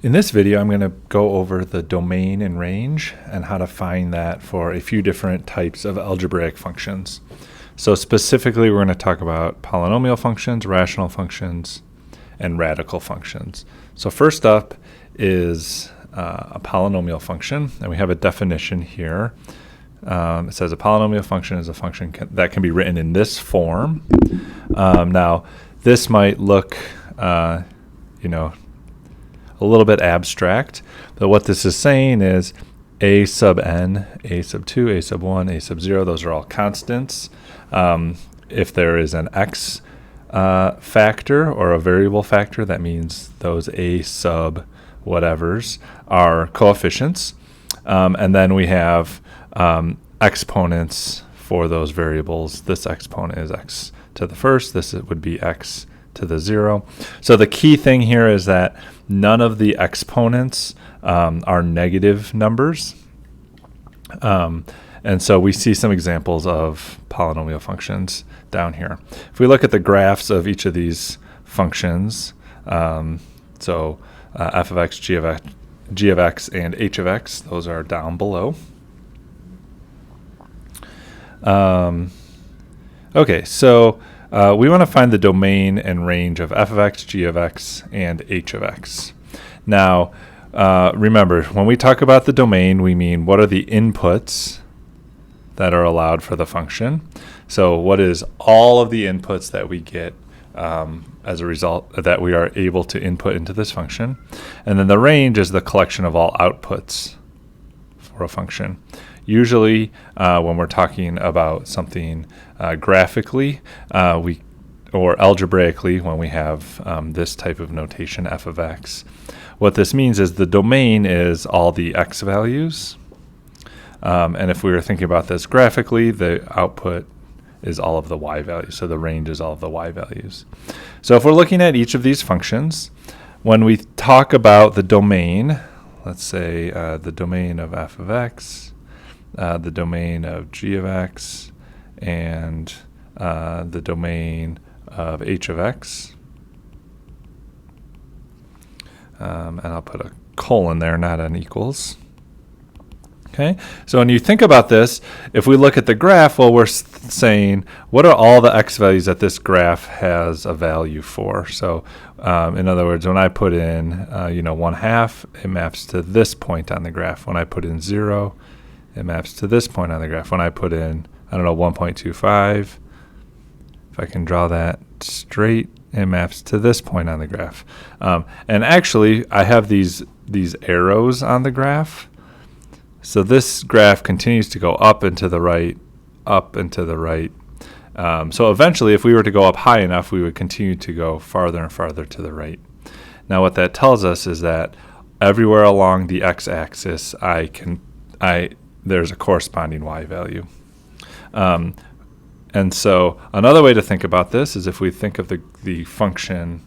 In this video, I'm going to go over the domain and range and how to find that for a few different types of algebraic functions. So specifically, we're going to talk about polynomial functions, rational functions, and radical functions. So first up is a polynomial function, and we have a definition here. It says a polynomial function is a function that can be written in this form. Now, this might look, a little bit abstract, but what this is saying is a sub n, a sub 2, a sub 1, a sub 0, those are all constants. If there is an x factor or a variable factor, that means those a sub whatevers are coefficients. And then we have exponents for those variables. This exponent is x to the first. This would be x to the 0. So the key thing here is that none of the exponents are negative numbers. And so we see some examples of polynomial functions down here. If we look at the graphs of each of these functions, f of x, g of x, and h of x, those are down below. Okay, so we want to find the domain and range of f of x, g of x, and h of x. Now, remember, when we talk about the domain, we mean what are the inputs that are allowed for the function. So what is all of the inputs that we get as a result that we are able to input into this function. And then the range is the collection of all outputs for a function. Usually, when we're talking about something graphically, or algebraically, when we have this type of notation, f of x, what this means is the domain is all the x values. And if we were thinking about this graphically, the output is all of the y values. So the range is all of the y values. So if we're looking at each of these functions, when we talk about the domain, let's say the domain of f of x, the domain of g of x, and the domain of h of x. And I'll put a colon there, not an equals. Okay, so when you think about this, if we look at the graph, well, we're saying, what are all the x values that this graph has a value for? So in other words, when I put in 1/2, it maps to this point on the graph. When I put in 0, it maps to this point on the graph. When I put in, 1.25, if I can draw that straight, it maps to this point on the graph. And actually, I have these arrows on the graph. So this graph continues to go up and to the right, up and to the right. So eventually, if we were to go up high enough, we would continue to go farther and farther to the right. Now, what that tells us is that everywhere along the x-axis, there's a corresponding y value. And so another way to think about this is if we think of the function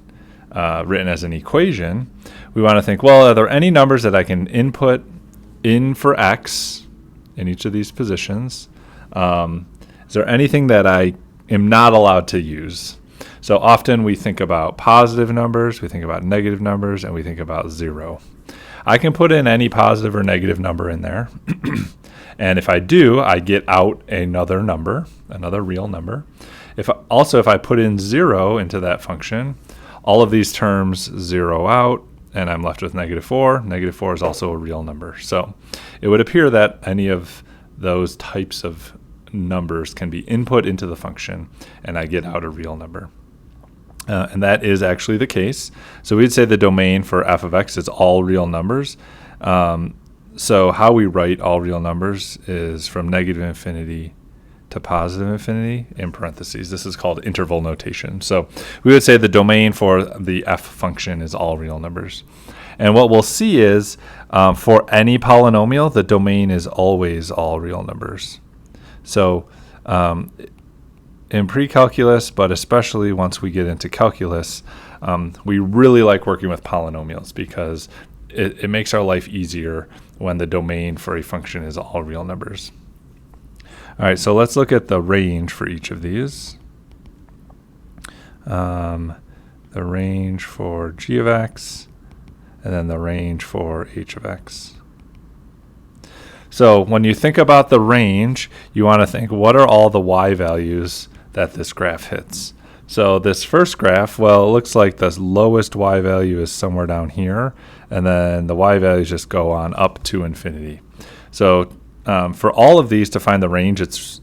written as an equation, we want to think, well, are there any numbers that I can input in for x in each of these positions? Is there anything that I am not allowed to use? So often we think about positive numbers, we think about negative numbers, and we think about 0. I can put in any positive or negative number in there. And if I do, I get out another number, another real number. If I put in 0 into that function, all of these terms zero out, and I'm left with -4. -4 is also a real number. So it would appear that any of those types of numbers can be input into the function, and I get out a real number. And that is actually the case. So we'd say the domain for f of x is all real numbers. So how we write all real numbers is from -infinity to positive infinity in parentheses. This is called interval notation. So we would say the domain for the f function is all real numbers. And what we'll see is for any polynomial, the domain is always all real numbers. So in pre-calculus, but especially once we get into calculus, we really like working with polynomials because it makes our life easier when the domain for a function is all real numbers. All right, so let's look at the range for each of these. The range for g of x and then the range for h of x. So when you think about the range, you want to think, what are all the y values that this graph hits? So this first graph, well, it looks like the lowest y value is somewhere down here, and then the y values just go on up to infinity. So for all of these to find the range, it's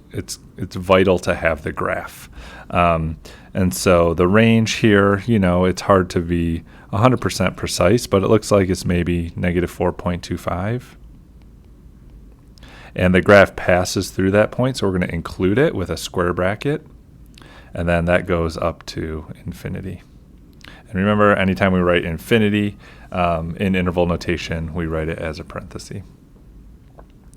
vital to have the graph. And so the range here, it's hard to be 100% precise, but it looks like it's maybe negative 4.25. And the graph passes through that point, so we're going to include it with a square bracket, and then that goes up to infinity. And remember, anytime we write infinity in interval notation, we write it as a parenthesis.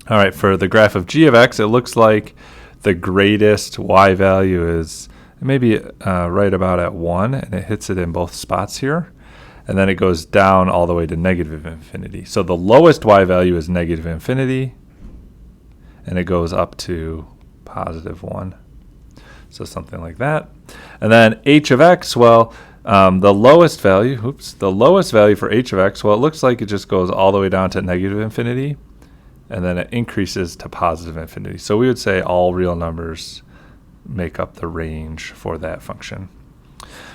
All right, for the graph of g of x, it looks like the greatest y value is maybe right about at 1, and it hits it in both spots here. And then it goes down all the way to negative infinity. So the lowest y value is negative infinity, and it goes up to positive 1. So something like that. And then h of x, well, the lowest value for h of x, well, it looks like it just goes all the way down to negative infinity, and then it increases to positive infinity. So we would say all real numbers make up the range for that function.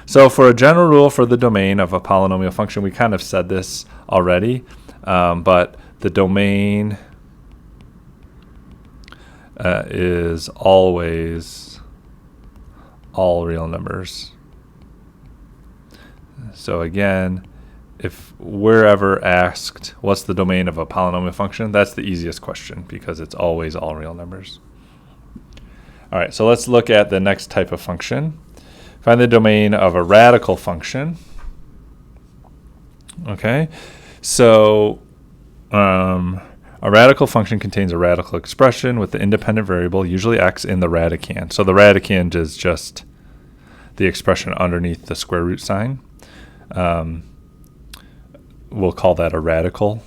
So for a general rule for the domain of a polynomial function, we kind of said this already, but the domain is always all real numbers. So again, if we're ever asked what's the domain of a polynomial function, that's the easiest question because it's always all real numbers. All right, so let's look at the next type of function. Find the domain of a radical function. Okay, so a radical function contains a radical expression with the independent variable, usually x, in the radicand. So the radicand is just the expression underneath the square root sign. We'll call that a radical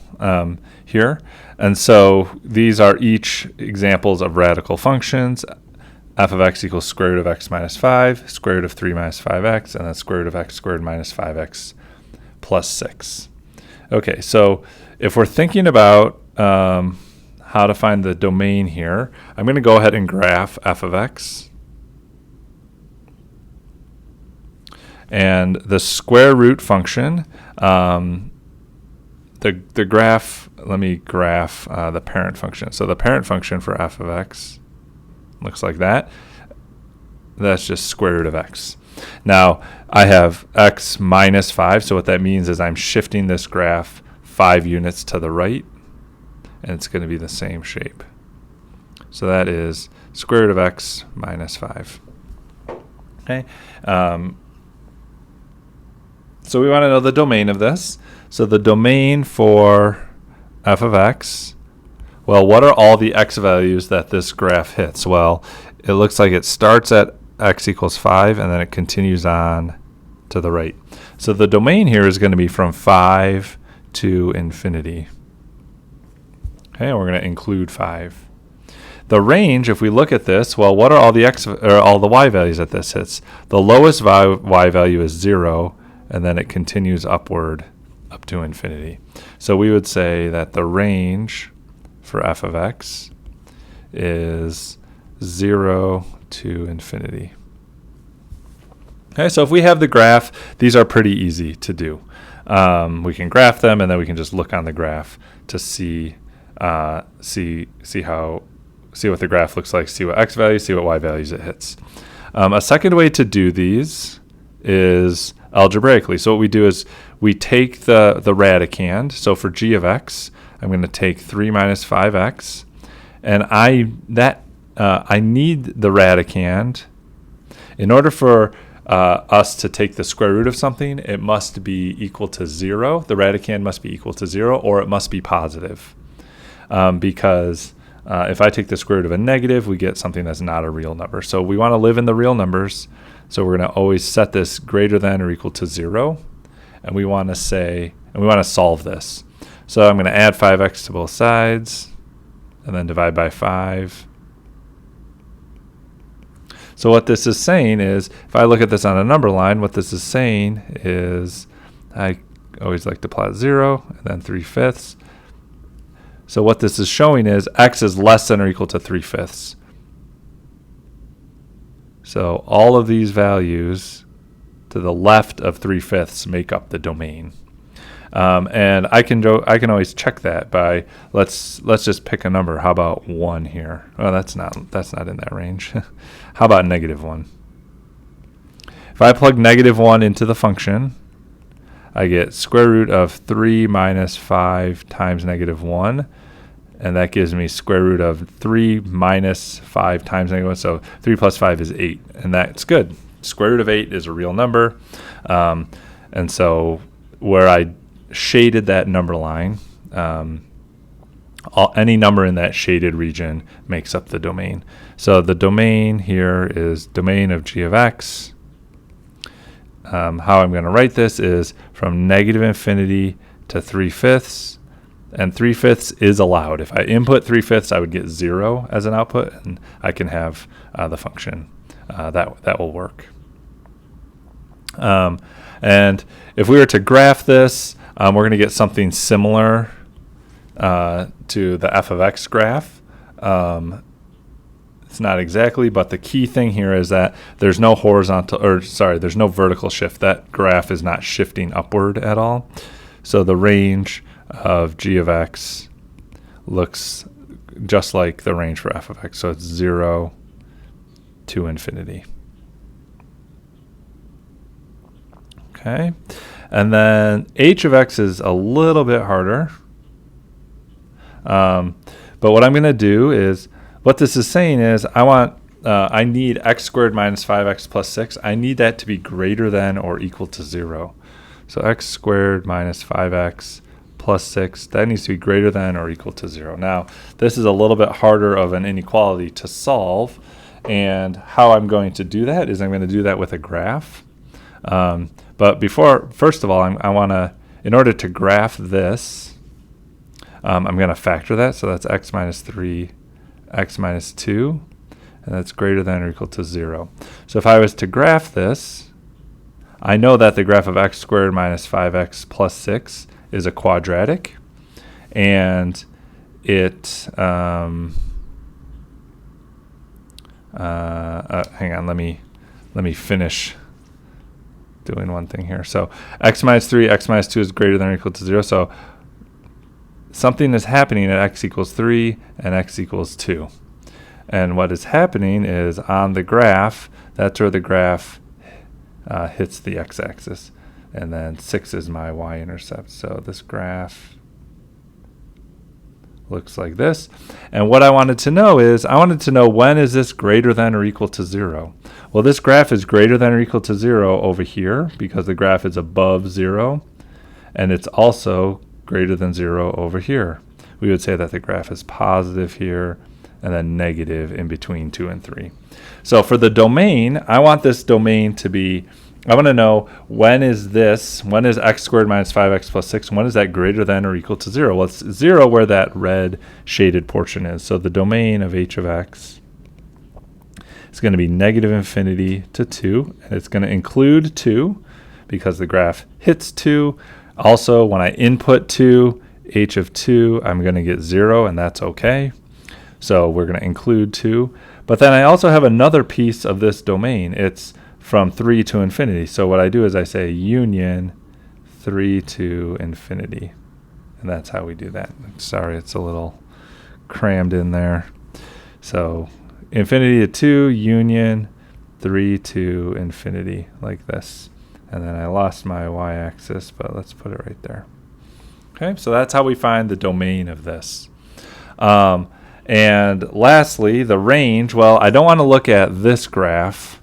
here. And so these are each examples of radical functions. F of x equals square root of x minus 5, square root of 3 minus 5x, and then square root of x squared minus 5x plus 6. Okay, so if we're thinking about how to find the domain here, I'm going to go ahead and graph f of x. And the square root function, the graph, let me graph the parent function. So the parent function for f of x looks like that. That's just square root of x. Now, I have x minus 5, so what that means is I'm shifting this graph 5 units to the right, and it's going to be the same shape. So that is square root of x minus 5. Okay. So we want to know the domain of this. So the domain for f of x, well, what are all the x values that this graph hits? Well, it looks like it starts at x equals 5, and then it continues on to the right. So the domain here is going to be from 5 to infinity. Okay, and we're going to include 5. The range, if we look at this, well, what are all the x or all the y values that this hits? The lowest y value is 0, and then it continues upward up to infinity. So we would say that the range for f of x is 0 to infinity. Okay, so if we have the graph, these are pretty easy to do. We can graph them, and then we can just look on the graph to see what the graph looks like, see what x values, see what y values it hits. A second way to do these is algebraically. So what we do is we take the radicand. So for g of x, I'm going to take 3 minus 5x, and I need the radicand. In order for us to take the square root of something, it must be equal to 0. The radicand must be equal to 0, or it must be positive. Because if I take the square root of a negative, we get something that's not a real number. So we want to live in the real numbers. So we're going to always set this greater than or equal to 0. And we want to solve this. So I'm going to add 5x to both sides, and then divide by 5. So what this is saying is, if I look at this on a number line, what this is saying is I always like to plot 0, and then 3/5. So what this is showing is x is less than or equal to 3/5. So all of these values to the left of 3/5 make up the domain. And I can always check that by let's just pick a number. How about 1 here? Oh, that's not in that range. How about -1? If I plug -1 into the function, I get square root of 3 minus 5 times -1, and that gives me square root of 3 minus 5 times -1. So 3 plus 5 is 8, and that's good. Square root of 8 is a real number, and so where I shaded that number line, any number in that shaded region makes up the domain. So the domain here is domain of g of x. How I'm going to write this is from -infinity to 3/5, and 3/5 is allowed. If I input 3/5, I would get 0 as an output, and I can have the function. That will work. And if we were to graph this, we're going to get something similar to the f of x graph. It's not exactly, but the key thing here is that there's no there's no vertical shift. That graph is not shifting upward at all. So the range of g of x looks just like the range for f of x. So it's 0 to infinity. Okay. And then h of x is a little bit harder. But what I'm going to do is, what this is saying is I need x squared minus 5x plus 6. I need that to be greater than or equal to 0. So x squared minus 5x plus 6, that needs to be greater than or equal to 0. Now, this is a little bit harder of an inequality to solve. And how I'm going to do that is I'm going to do that with a graph. But first of all, I want to, in order to graph this, I'm going to factor that. So that's x minus 3, x minus 2, and that's greater than or equal to 0. So if I was to graph this, I know that the graph of x squared minus 5x plus 6 is a quadratic, and it, hang on, let me finish doing one thing here. So x minus 3, x minus 2 is greater than or equal to 0. So something is happening at x equals 3 and x equals 2. And what is happening is on the graph, that's where the graph hits the x-axis. And then 6 is my y-intercept. So this graph looks like this. And what I wanted to know is, I wanted to know when is this greater than or equal to 0? Well, this graph is greater than or equal to 0 over here because the graph is above 0. And it's also greater than 0 over here. We would say that the graph is positive here and then negative in between 2 and 3. So for the domain, I want this domain to be, I want to know when is x squared minus 5x plus 6, when is that greater than or equal to 0? Well, it's 0 where that red shaded portion is. So the domain of h of x is going to be -infinity to 2, and it's going to include 2 because the graph hits 2. Also, when I input 2, h of 2, I'm going to get 0, and that's okay. So we're going to include 2. But then I also have another piece of this domain. It's from 3 to infinity. So what I do is I say union 3 to infinity. And that's how we do that. Sorry, it's a little crammed in there. So infinity to 2, union 3 to infinity, like this. And then I lost my y-axis, but let's put it right there. Okay, so that's how we find the domain of this. And lastly, the range. Well, I don't want to look at this graph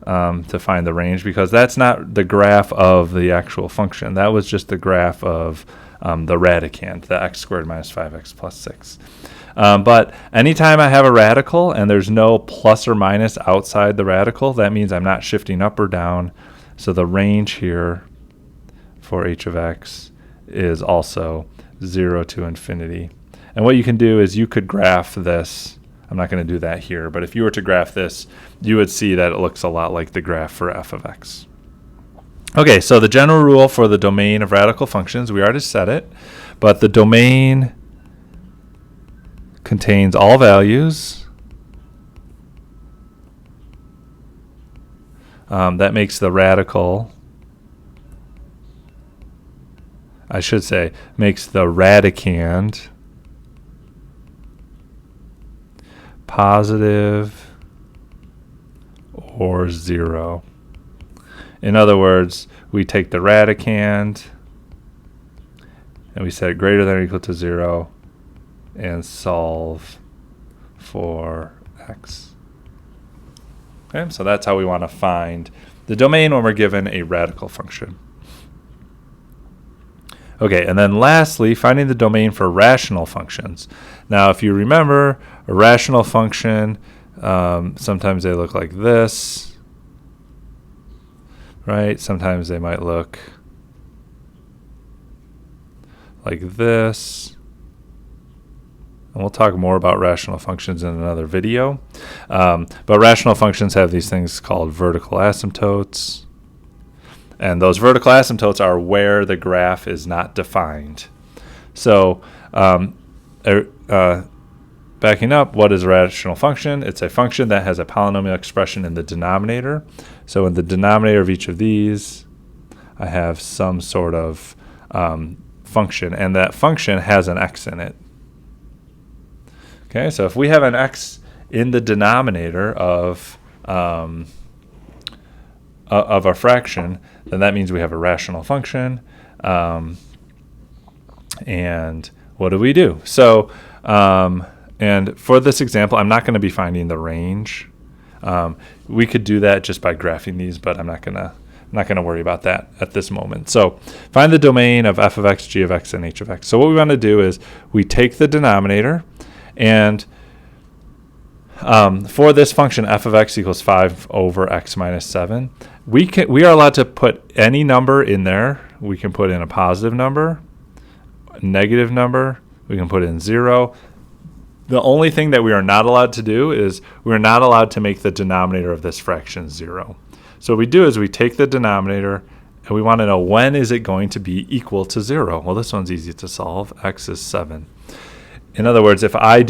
to find the range because that's not the graph of the actual function. That was just the graph of the radicand, the x squared minus 5x plus 6. But anytime I have a radical and there's no plus or minus outside the radical, that means I'm not shifting up or down. So the range here for h of x is also 0 to infinity. And what you can do is you could graph this. I'm not going to do that here, but if you were to graph this, you would see that it looks a lot like the graph for f of x. Okay, so the general rule for the domain of radical functions, we already said it, but the domain contains all values. That makes the radical, I should say, makes the radicand positive or 0. In other words, we take the radicand and we set it greater than or equal to 0 and solve for x. Okay, so that's how we want to find the domain when we're given a radical function. Okay, and then lastly, finding the domain for rational functions. Now, if you remember, a rational function, sometimes they look like this. Right? Sometimes they might look like this. And we'll talk more about rational functions in another video. But rational functions have these things called vertical asymptotes. And those vertical asymptotes are where the graph is not defined. So backing up, what is a rational function? It's a function that has a polynomial expression in the denominator. So in the denominator of each of these, I have some sort of function, and that function has an x in it. Okay, so if we have an x in the denominator of a fraction, then that means we have a rational function. And what do? So, and for this example, I'm not going to be finding the range. We could do that just by graphing these, but I'm not gonna worry about that at this moment. So find the domain of f of x, g of x, and h of x. So what we want to do is we take the denominator, and for this function f of x equals 5 over x minus 7, we are allowed to put any number in there. We can put in a positive number, a negative number. We can put in 0. The only thing that we are not allowed to do is we're not allowed to make the denominator of this fraction 0. So what we do is we take the denominator and we want to know when is it going to be equal to 0. Well, this one's easy to solve. X is 7. In other words, if I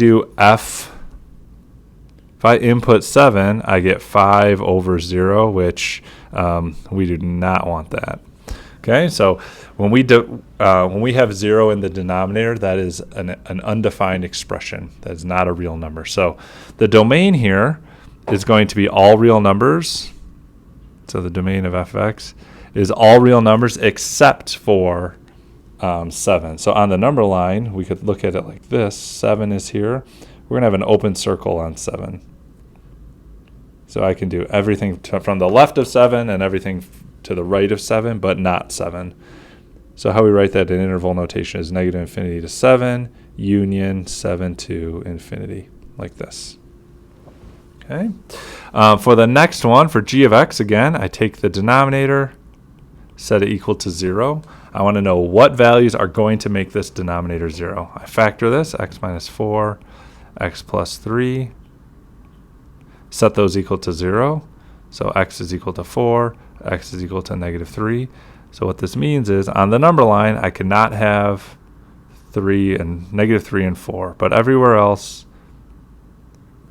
input 7, I get 5 over 0, which we do not want that. Okay, so when we have 0 in the denominator, that is an undefined expression. That is not a real number. So the domain here is going to be all real numbers. So the domain of f of x is all real numbers except for 7. So on the number line, we could look at it like this. 7 is here. We're going to have an open circle on 7. So I can do everything from the left of 7 and everything to the right of 7, but not 7. So how we write that in interval notation is negative infinity to 7, union 7 to infinity, like this. Okay. For the next one, for g of x, again, I take the denominator, set it equal to 0. I want to know what values are going to make this denominator 0. I factor this, x minus 4, x plus 3. Set those equal to 0. So x is equal to 4, x is equal to negative 3. So what this means is on the number line, I cannot have 3 and negative 3 and 4, but everywhere else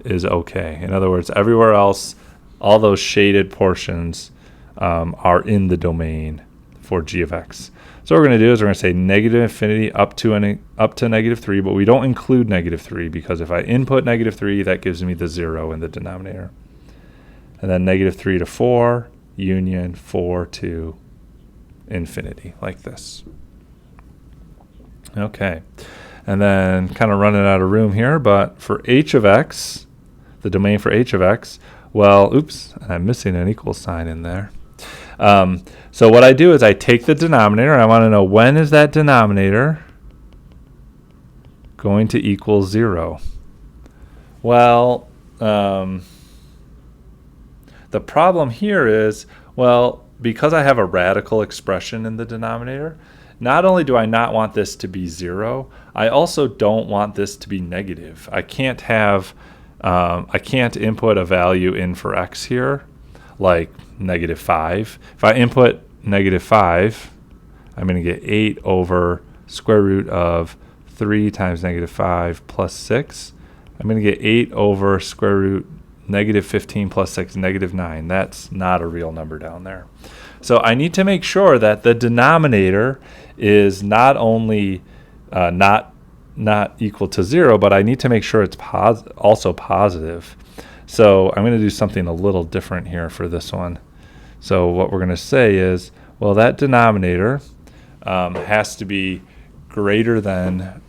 is okay. In other words, everywhere else, all those shaded portions are in the domain for g of x. So what we're going to do is we're going to say negative infinity up to negative 3, but we don't include negative 3 because if I input negative 3, that gives me the 0 in the denominator. And then negative 3 to 4, union 4 to infinity, like this. Okay. And then kind of running out of room here, but for h of x, the domain for h of x, well, oops, I'm missing an equal sign in there. So what I do is I take the denominator, and I want to know when is that denominator going to equal 0. Well, the problem here is, well, because I have a radical expression in the denominator, not only do I not want this to be 0, I also don't want this to be negative. I can't input a value in for x here, like negative 5. If I input negative 5, I'm going to get 8 over square root of 3 times negative 5 plus 6. I'm going to get 8 over square root negative 15 plus 6, negative 9. That's not a real number down there. So I need to make sure that the denominator is not only not equal to 0, but I need to make sure it's also positive. So I'm going to do something a little different here for this one. So what we're going to say is, well, that denominator has to be greater than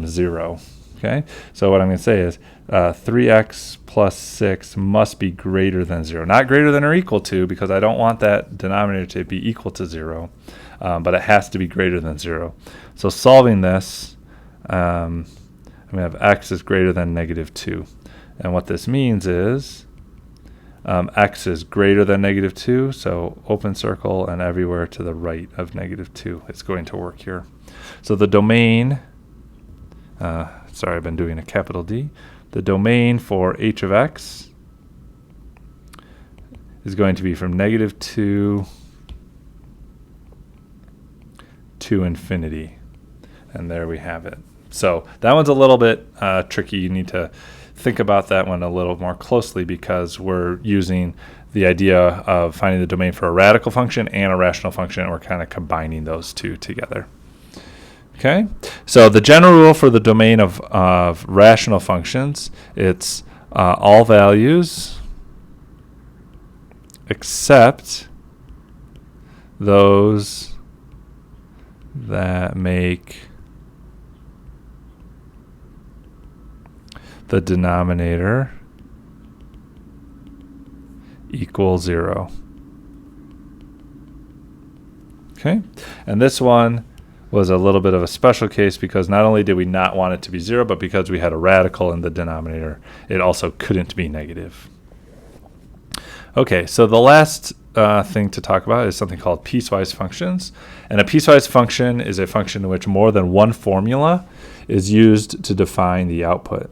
0. Okay, so what I'm going to say is 3x plus 6 must be greater than 0. Not greater than or equal to, because I don't want that denominator to be equal to 0, but it has to be greater than 0. So solving this, I'm going to have x is greater than negative 2. And what this means is x is greater than negative 2, so open circle and everywhere to the right of negative 2 is going to work here. So the domain, sorry, I've been doing a capital D. The domain for h of x is going to be from negative 2 to infinity. And there we have it. So that one's a little bit tricky. You need to think about that one a little more closely, because we're using the idea of finding the domain for a radical function and a rational function, and we're kind of combining those two together. Okay, so the general rule for the domain of rational functions, it's all values except those that make the denominator equal 0. Okay, and this one was a little bit of a special case, because not only did we not want it to be 0, but because we had a radical in the denominator, it also couldn't be negative. Okay, so the last thing to talk about is something called piecewise functions. And a piecewise function is a function in which more than one formula is used to define the output.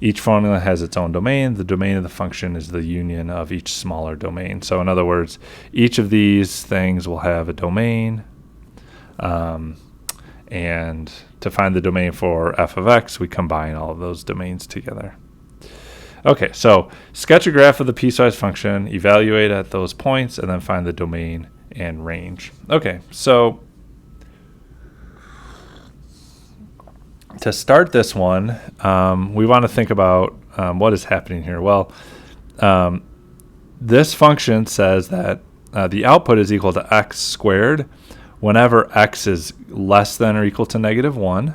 Each formula has its own domain. The domain of the function is the union of each smaller domain. So in other words, each of these things will have a domain. And to find the domain for f of x, we combine all of those domains together. Okay, so sketch a graph of the piecewise function, evaluate at those points, and then find the domain and range. Okay, so to start this one, we want to think about what is happening here. Well, this function says that the output is equal to x squared whenever x is less than or equal to negative 1.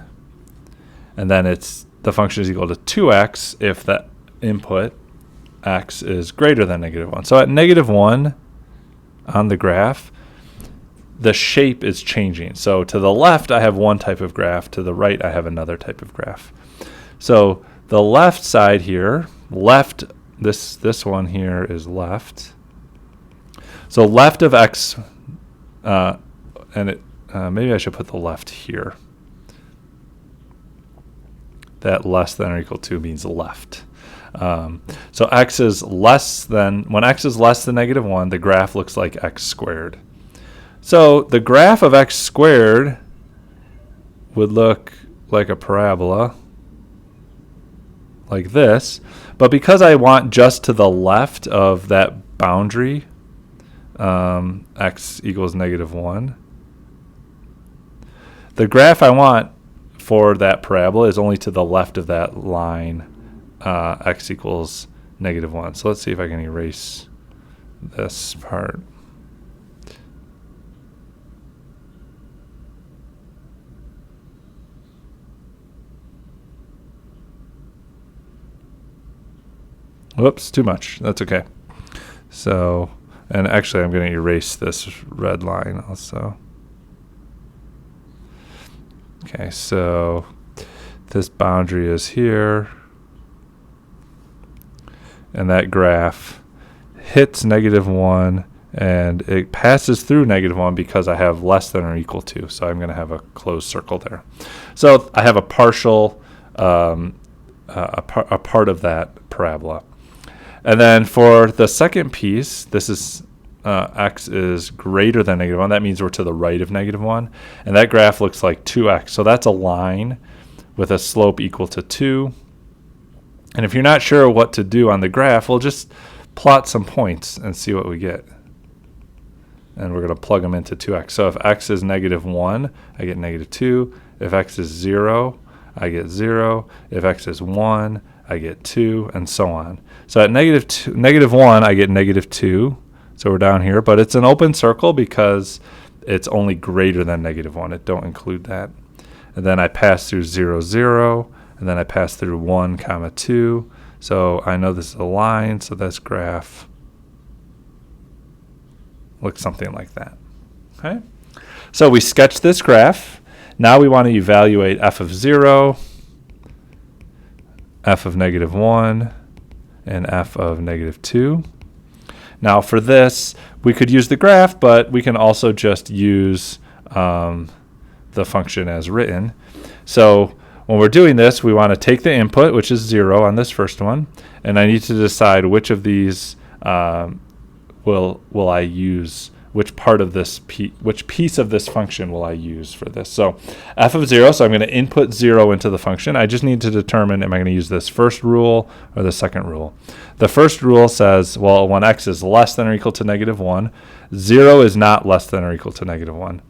And then the function is equal to 2x if the input x is greater than negative 1. So at negative 1 on the graph, the shape is changing. So to the left, I have one type of graph. To the right, I have another type of graph. So the left side here, this one here is left. So left of x, maybe I should put the left here. That less than or equal to means left. So x is less than, when x is less than negative 1, the graph looks like x squared. So the graph of x squared would look like a parabola like this, but because I want just to the left of that boundary, x equals negative 1, the graph I want for that parabola is only to the left of that line, x equals negative 1. So let's see if I can erase this part. Whoops, too much. That's okay. So, and actually I'm going to erase this red line also. Okay, so this boundary is here, and that graph hits negative 1, and it passes through negative 1 because I have less than or equal to, so I'm going to have a closed circle there. So I have a partial, a part of that parabola. And then for the second piece, this is x is greater than -1. That means we're to the right of -1. And that graph looks like 2x. So that's a line with a slope equal to 2. And if you're not sure what to do on the graph, we'll just plot some points and see what we get. And we're going to plug them into 2x. So if x is -1, I get -2. If x is 0, I get 0. If x is 1, I get 2, and so on. So at -1, I get -2. So we're down here, but it's an open circle because it's only greater than -1. It don't include that. And then I pass through 0, 0, and then I pass through 1, 2. So I know this is a line, so this graph looks something like that. Okay? So we sketch this graph. Now we want to evaluate f of 0, f of -1, and f of -2. Now for this, we could use the graph, but we can also just use the function as written. So when we're doing this, we want to take the input, which is 0 on this first one, and I need to decide which of these will I use, which part of this which piece of this function will I use for this. So f of 0, so I'm going to input 0 into the function. I just need to determine, am I going to use this first rule or the second rule? The first rule says, well, when x is less than or equal to -1, 0 is not less than or equal to -1.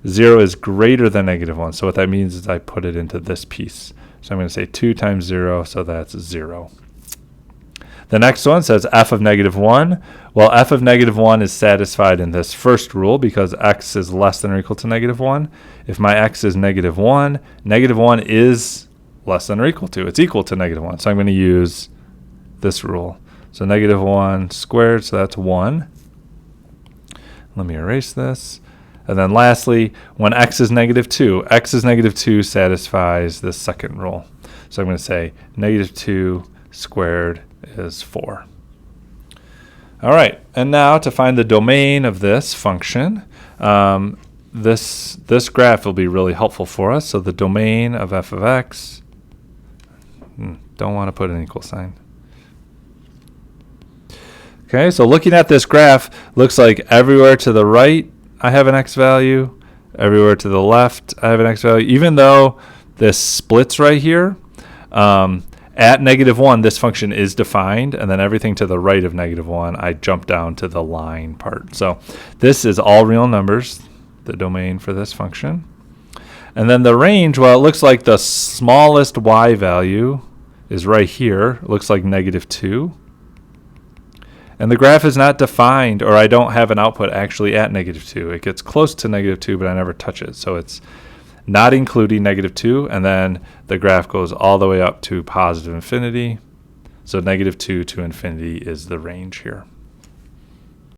0 is greater than -1. So what that means is I put it into this piece. So I'm going to say 2 times 0, so that's 0. The next one says f of -1. Well, f of -1 is satisfied in this first rule because x is less than or equal to -1. If my x is -1, -1 is less than or equal to. It's equal to -1. So I'm going to use this rule. So -1 squared, so that's 1. Let me erase this. And then lastly, when x is -2, x is -2 satisfies this second rule. So I'm going to say -2 squared is 4. All right, and now to find the domain of this function, this graph will be really helpful for us. So the domain of f of x, don't want to put an equal sign. Okay, so looking at this graph, looks like everywhere to the right I have an x value, everywhere to the left I have an x value, even though this splits right here. At -1, this function is defined, and then everything to the right of -1, I jump down to the line part. So this is all real numbers, the domain for this function. And then the range, well, it looks like the smallest y value is right here. It looks like -2. And the graph is not defined, or I don't have an output actually at -2. It gets close to -2, but I never touch it. So it's not including -2, and then the graph goes all the way up to positive infinity. So -2 to infinity is the range here.